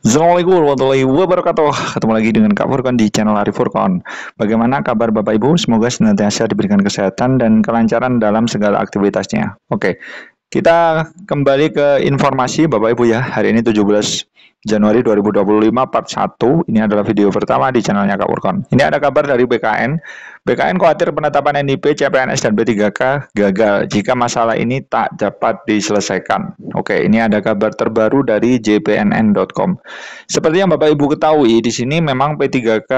Assalamualaikum warahmatullahi wabarakatuh. Ketemu lagi dengan Kak Furkon di channel Arif Furkon. Bagaimana kabar Bapak Ibu? Semoga senantiasa diberikan kesehatan dan kelancaran dalam segala aktivitasnya. Oke, kita kembali ke informasi Bapak Ibu ya. Hari ini 17 Januari 2025 part 1. Ini adalah video pertama di channelnya Kak Furkon. Ini ada kabar dari BKN. BKN khawatir penetapan NIP, CPNS, dan P3K gagal jika masalah ini tak dapat diselesaikan. Oke, ini ada kabar terbaru dari jpnn.com. Seperti yang Bapak Ibu ketahui, di sini memang P3K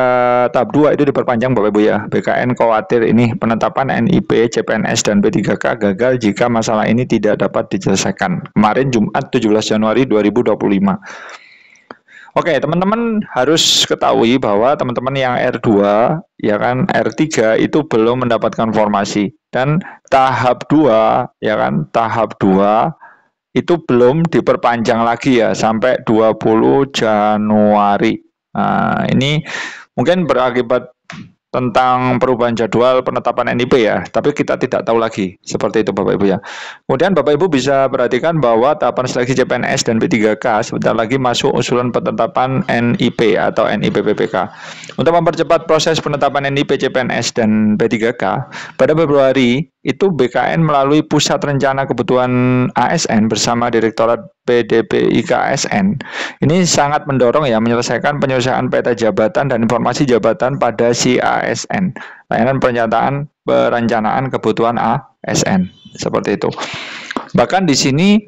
tahap 2 itu diperpanjang Bapak Ibu ya. BKN khawatir ini penetapan NIP, CPNS, dan P3K gagal jika masalah ini tidak dapat diselesaikan. Kemarin Jumat 17 Januari 2025. Oke, teman-teman harus ketahui bahwa teman-teman yang R2, ya kan, R3 itu belum mendapatkan formasi. Dan tahap 2, ya kan, tahap 2 itu belum diperpanjang lagi ya, sampai 20 Januari. Nah, ini mungkin berakibat tentang perubahan jadwal penetapan NIP ya, tapi kita tidak tahu lagi seperti itu Bapak Ibu ya. Kemudian Bapak Ibu bisa perhatikan bahwa tahapan seleksi CPNS dan P3K sebentar lagi masuk usulan penetapan NIP atau NIP PPK. Untuk mempercepat proses penetapan NIP, CPNS, dan P3K, pada Februari itu BKN melalui Pusat Rencana Kebutuhan ASN bersama Direktorat PDPIK ASN ini sangat mendorong ya menyelesaikan penyelesaian peta jabatan dan informasi jabatan pada si ASN, layanan perencanaan kebutuhan ASN, seperti itu. Bahkan di sini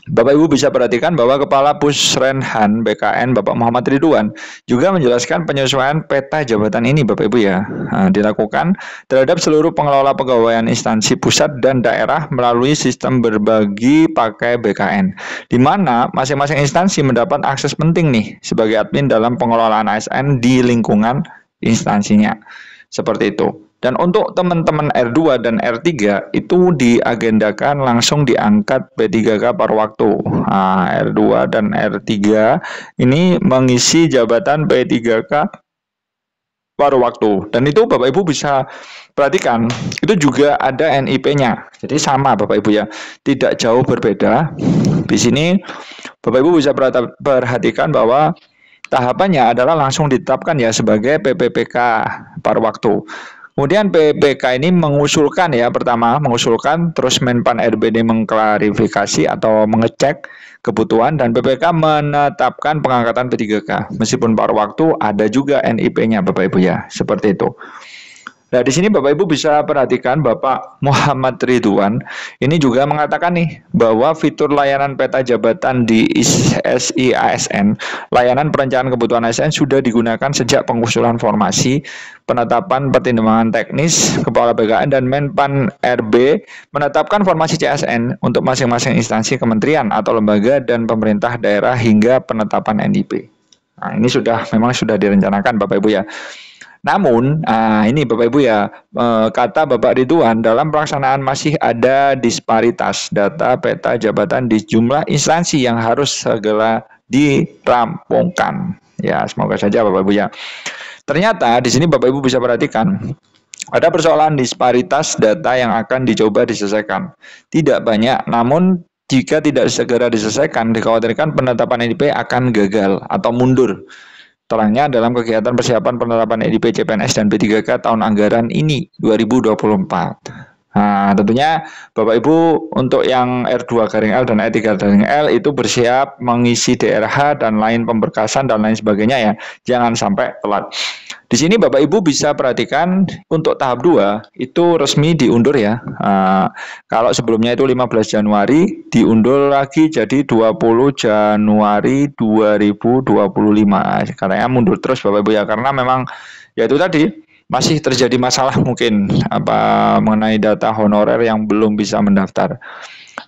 Bapak Ibu bisa perhatikan bahwa Kepala Pusrenhan BKN Bapak Muhammad Ridwan juga menjelaskan penyesuaian peta jabatan ini Bapak Ibu ya dilakukan terhadap seluruh pengelola pegawaian instansi pusat dan daerah melalui sistem berbagi pakai BKN, di mana masing-masing instansi mendapat akses penting nih sebagai admin dalam pengelolaan ASN di lingkungan instansinya. Seperti itu. Dan untuk teman-teman R2 dan R3 itu diagendakan langsung diangkat P3K paruh waktu. Nah, R2 dan R3 ini mengisi jabatan P3K paruh waktu. Dan itu Bapak Ibu bisa perhatikan, itu juga ada NIP-nya. Jadi sama Bapak Ibu ya, tidak jauh berbeda. Di sini Bapak Ibu bisa perhatikan bahwa tahapannya adalah langsung ditetapkan ya sebagai PPPK paruh waktu. Kemudian PPK ini mengusulkan ya, pertama mengusulkan, terus Menpan RB ini mengklarifikasi atau mengecek kebutuhan, dan PPK menetapkan pengangkatan P3K. Meskipun paruh waktu ada juga NIP-nya Bapak Ibu ya, seperti itu. Nah, di sini Bapak Ibu bisa perhatikan Bapak Muhammad Ridwan ini juga mengatakan nih bahwa fitur layanan peta jabatan di SIASN, layanan perencanaan kebutuhan ASN sudah digunakan sejak pengusulan formasi, penetapan pertimbangan teknis, Kepala BKN dan Menpan RB menetapkan formasi CSN untuk masing-masing instansi kementerian atau lembaga dan pemerintah daerah hingga penetapan NIP. Nah, ini memang sudah direncanakan Bapak Ibu ya. Namun, ini Bapak Ibu ya, kata Bapak Ridwan, dalam pelaksanaan masih ada disparitas data peta jabatan di jumlah instansi yang harus segera dirampungkan. Ya, semoga saja Bapak Ibu ya. Ternyata di sini Bapak Ibu bisa perhatikan, ada persoalan disparitas data yang akan dicoba diselesaikan. Tidak banyak, namun jika tidak segera diselesaikan, dikhawatirkan penetapan NIP akan gagal atau mundur. Terangnya dalam kegiatan persiapan penerapan NIP, CPNS, dan P3K tahun anggaran ini 2024. Nah, tentunya Bapak Ibu untuk yang R2-L dan R3-L itu bersiap mengisi DRH dan lain pemberkasan dan lain sebagainya ya. Jangan sampai telat. Di sini Bapak Ibu bisa perhatikan untuk tahap 2 itu resmi diundur ya. Kalau sebelumnya itu 15 Januari diundur lagi jadi 20 Januari 2025. Katanya mundur terus Bapak Ibu ya, karena memang ya itu tadi masih terjadi masalah mungkin mengenai data honorer yang belum bisa mendaftar.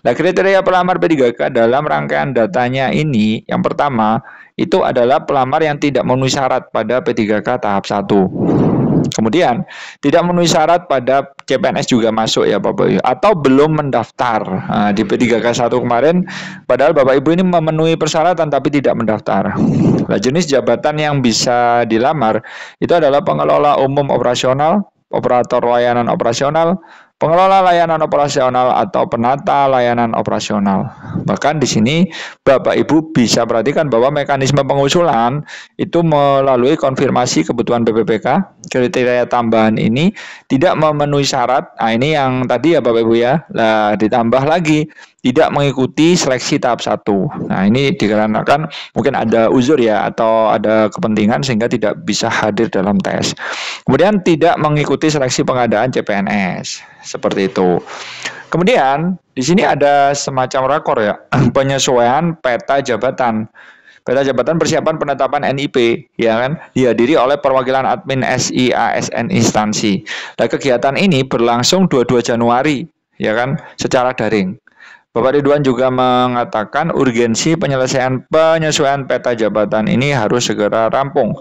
Nah, kriteria pelamar P3K dalam rangkaian datanya ini, yang pertama itu adalah pelamar yang tidak memenuhi syarat pada P3K tahap 1. Kemudian tidak memenuhi syarat pada CPNS juga masuk ya Bapak Ibu, atau belum mendaftar. Nah, di P3K 1 kemarin padahal Bapak Ibu ini memenuhi persyaratan tapi tidak mendaftar. Nah, jenis jabatan yang bisa dilamar itu adalah pengelola umum operasional, operator layanan operasional, pengelola layanan operasional atau penata layanan operasional. Bahkan di sini Bapak Ibu bisa perhatikan bahwa mekanisme pengusulan itu melalui konfirmasi kebutuhan BPPK. Kriteria tambahan ini tidak memenuhi syarat. Nah, ini yang tadi ya Bapak Ibu ya. Nah, ditambah lagi tidak mengikuti seleksi tahap 1. Nah, ini dikarenakan mungkin ada uzur ya atau ada kepentingan sehingga tidak bisa hadir dalam tes. Kemudian tidak mengikuti seleksi pengadaan CPNS. Seperti itu. Kemudian di sini ada semacam rakor ya, penyesuaian peta jabatan. Peta jabatan persiapan penetapan NIP, ya kan, dihadiri oleh perwakilan admin SI ASN instansi. Nah, kegiatan ini berlangsung 22 Januari, ya kan, secara daring. Bapak Ridwan juga mengatakan urgensi penyesuaian peta jabatan ini harus segera rampung.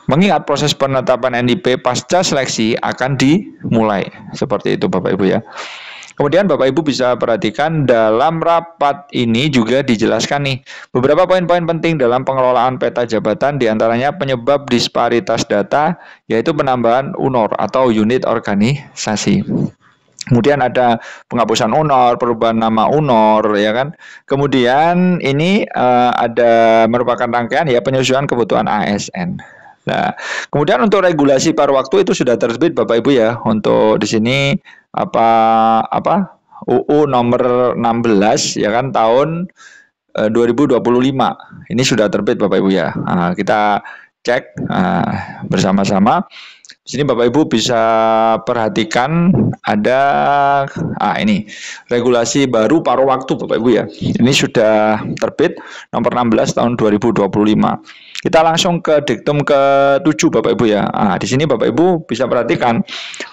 Mengingat proses penetapan NIP pasca seleksi akan dimulai. Seperti itu Bapak Ibu ya. Kemudian Bapak Ibu bisa perhatikan dalam rapat ini juga dijelaskan nih beberapa poin-poin penting dalam pengelolaan peta jabatan, diantaranya penyebab disparitas data yaitu penambahan UNOR atau unit organisasi. Kemudian ada penghapusan UNOR, perubahan nama UNOR, ya kan. Kemudian ini ada merupakan rangkaian ya penyesuaian kebutuhan ASN. Nah, kemudian untuk regulasi paruh waktu itu sudah terbit Bapak Ibu ya. Untuk di sini apa UU nomor 16 ya kan tahun 2025. Ini sudah terbit Bapak Ibu ya. Nah, kita cek bersama-sama. Di sini Bapak Ibu bisa perhatikan ada ini regulasi baru paruh waktu Bapak Ibu ya. Ini sudah terbit nomor 16 tahun 2025. Kita langsung ke diktum ke-7 Bapak Ibu ya. Di sini Bapak Ibu bisa perhatikan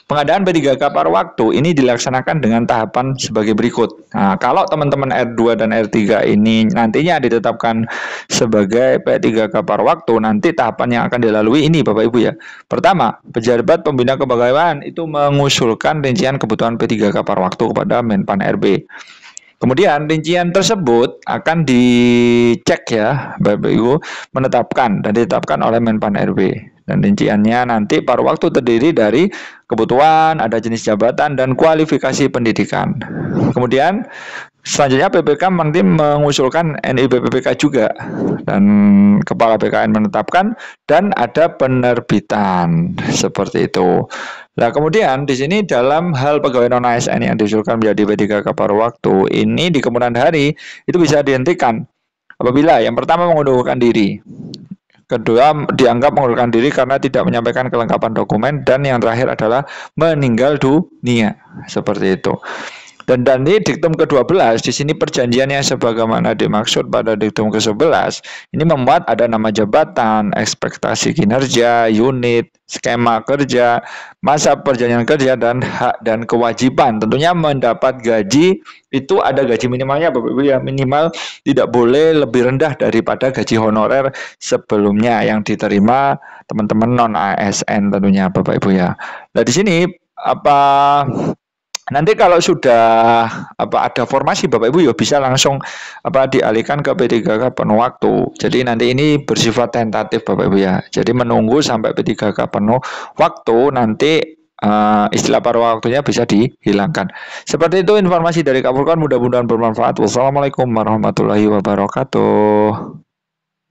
pengadaan P3K paruh waktu ini dilaksanakan dengan tahapan sebagai berikut. Nah, kalau teman-teman R2 dan R3 ini nantinya ditetapkan sebagai P3K paruh waktu, nanti tahapan yang akan dilalui ini Bapak Ibu ya. Pertama, pejabat pembina kepegawaian itu mengusulkan rincian kebutuhan P3K paruh waktu kepada Menpan RB. Kemudian rincian tersebut akan dicek ya Bapak Ibu, menetapkan dan ditetapkan oleh Menpan RB. Dan rinciannya nanti paruh waktu terdiri dari kebutuhan, ada jenis jabatan, dan kualifikasi pendidikan. Kemudian selanjutnya PPK nanti mengusulkan NIP PPK juga. Dan Kepala BKN menetapkan dan ada penerbitan. Seperti itu. Nah, kemudian di sini dalam hal pegawai non ASN yang diusulkan menjadi P3K paruh waktu, ini di kemudian hari itu bisa dihentikan apabila yang pertama mengundurkan diri. Kedua, dianggap mengundurkan diri karena tidak menyampaikan kelengkapan dokumen, dan yang terakhir adalah meninggal dunia. Seperti itu. Dan di diktum ke-12 di sini perjanjiannya sebagaimana dimaksud pada diktum ke-11 ini memuat ada nama jabatan, ekspektasi kinerja, unit, skema kerja, masa perjanjian kerja, dan hak dan kewajiban. Tentunya mendapat gaji itu ada gaji minimalnya Bapak Ibu ya, minimal tidak boleh lebih rendah daripada gaji honorer sebelumnya yang diterima teman-teman non ASN tentunya Bapak Ibu ya. Nah, di sini nanti kalau sudah ada formasi Bapak Ibu ya bisa langsung dialihkan ke P3K penuh waktu. Jadi nanti ini bersifat tentatif Bapak Ibu ya. Jadi menunggu sampai P3K penuh waktu nanti istilah paruh waktunya bisa dihilangkan. Seperti itu informasi dari Kak Furqan, mudah-mudahan bermanfaat. Wassalamualaikum warahmatullahi wabarakatuh.